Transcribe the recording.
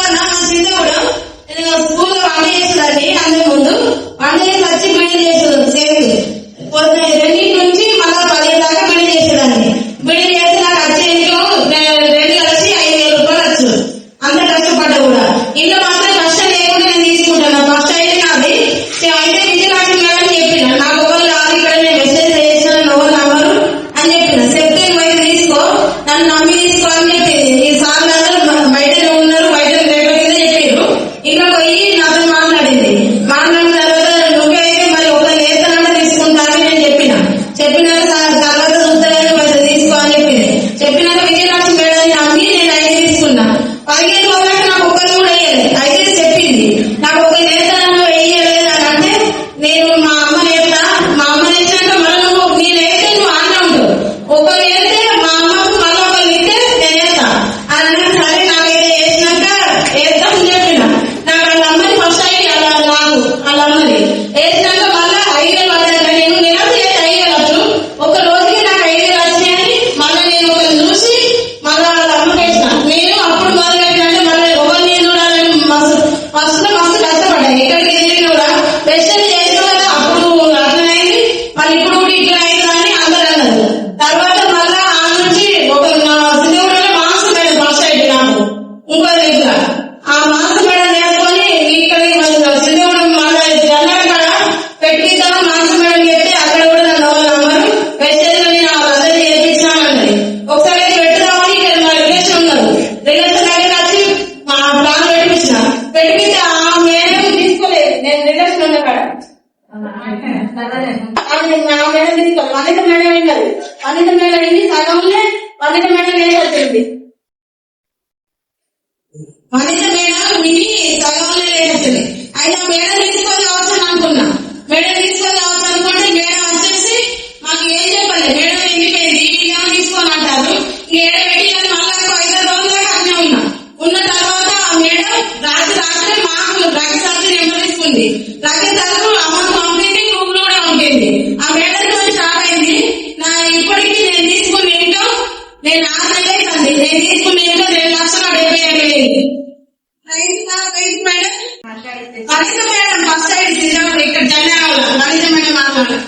మా చిన్న కూడా స్కూల్లో వంట చేసేదాన్ని. అందరి ముందు వంట చేసి వచ్చి బిడ్డ చేసేది సేపు 2 నుంచి మళ్ళా 10 దాకా బిడ్డ చేసేదాన్ని. బిడ్డ చేసి నాకు వచ్చే ఇంట్లో 2 కలిసి 5,000 రూపాయలు వచ్చు. అంత కష్టపడ్డా కూడా ఇంట్లో మాత్రం కష్టం లేకుండా నేను తీసుకుంటాను. ఫస్ట్ అయితే నాది అయితే విజయలక్ష్మి మేడం చెప్పిన నాకు ఎవరు రాదు ఇక్కడ నేను మెసేజ్ చేసిన ఎవరు నమ్మరు అని చెప్పిన. చెప్తే నువ్వు తీసుకో నన్ను నమ్మి తీసుకో అని చెప్పింది. ఈ సార్లు బయటనే ఉన్నారు, బయట రేపు కింద చెప్పారు. ఇంట్లో పోయి నాతో మాట్లాడింది. మాట్లాడిన తర్వాత నువ్వే అయితే మరి ఒక నేతనంటే తీసుకుంటాను నేను చెప్పినాక తర్వాత చూస్తాను పైసలు తీసుకో అని చెప్పింది. చెప్పినాక విజయలక్ష్మి మేడం నమ్మి నేను 5 తీసుకున్నా. 15 రోజులకు నాకు ఒక్కరు కూడా వేయలేదు. అయితే చెప్పింది నాకు ఒక నేతను వేయలేదు అని అంటే నేను మా అమ్మ నేత మా అమ్మ నేర్చాక మళ్ళీ నేనైతే నువ్వు ఆనే ఉంటావు. ఒకరు వేస్తే మా అమ్మకు మళ్ళీ ఒకరు ఇస్తే నేనేస్తా అని అన్నా. సరే నాకైతే వేసినాక వేస్తామని చెప్పిన. నాకు వాళ్ళ అమ్మని ఫస్ట్ అయ్యి నాకు వాళ్ళ అమ్మని వేసినాక మళ్ళీ 5,000 పడ్డాక నేను నిరాశ చేస్తే 5,000 వచ్చు. ఒక రోజుకి నాకు 5,000 వచ్చినాయని మళ్ళీ నేను ఒకరిని చూసి మళ్ళీ వాళ్ళ అమ్మకి వేసిన. నేను అప్పుడు మొదలు పెట్టినంటే మళ్ళీ ఎవరిని చూడాలని ఫస్ట్ మస్తు కష్టపడ్డా. ఎక్కడికి వెళ్ళినా కూడా స్పెషల్ చేసిన కదా అప్పుడు అట్లనైంది మళ్ళీ ఇప్పుడు కూడా ఇట్లా అయిందని అందరు అన్నారు. తర్వాత మళ్ళా ఆ నుంచి ఒక సిద్ధగూడలో మాంస మేడం ఫస్ట్ అయితే నాకు ఇంకో దగ్గర ఆ మాంస మేడం నేర్చుకొని ఇక్కడికి సిద్ధగూడెం మళ్ళీ జనాల కాడ పెట్టిద్దాం మాంస మేడం చెప్తే అక్కడ కూడా నన్ను ఎవరు నమ్మరు. స్పెషల్ నేను వాళ్ళందరూ చేయించానన్నది. ఒకసారి పెట్టుదామని ఇక్కడ మా రిలేషన్ ఉన్నారు. రిలేషన్ దగ్గర వచ్చి మా ప్లాన్ పెట్టించిన. పెట్టిస్తే ఆ మేడం తీసుకోలేదు. నేను రిలేషన్ ఉన్న కాడ ఆ మేడం తీసుకోవాలి. వనిత మేడం విన్నది. వనిత మేడం విని సగంలో వనిత మేడం లేదు వచ్చింది. వనిత మేడం విని సగంలో లేదు వచ్చింది. అయితే ఆ మేడం తీసుకొని కావచ్చు అనుకున్నా. మేడం తీసుకొని కావచ్చు అనుకుంటే మేడం వచ్చేసి మాకు ఏం చెప్పాలి మేడం వెళ్ళిపోయింది వీళ్ళేమో తీసుకొని అంటారు. ఏడ పెట్టి మళ్ళీ 5 రోజుల దాకా అట్నే ఉన్న తర్వాత ఆ మేడం రాత్రి మాకు రకసారి నెంబర్ తీసుకుంది. రకసారి అమౌంట్ పంపింది, గ్రూప్ లో కూడా పంపింది. ఆ మేడం కొంచెం షాక్ అయింది. ఇప్పటికీ నేను తీసుకున్న ఇంట్లో నేను 6 నెలలు అవుతుంది. నేను తీసుకున్న ఇంట్లో 2,75,000 మేడం వనిత మేడం ఫస్ట్ సైడ్ ఇక్కడ జనాల వనిత మేడం మాట్లాడారు.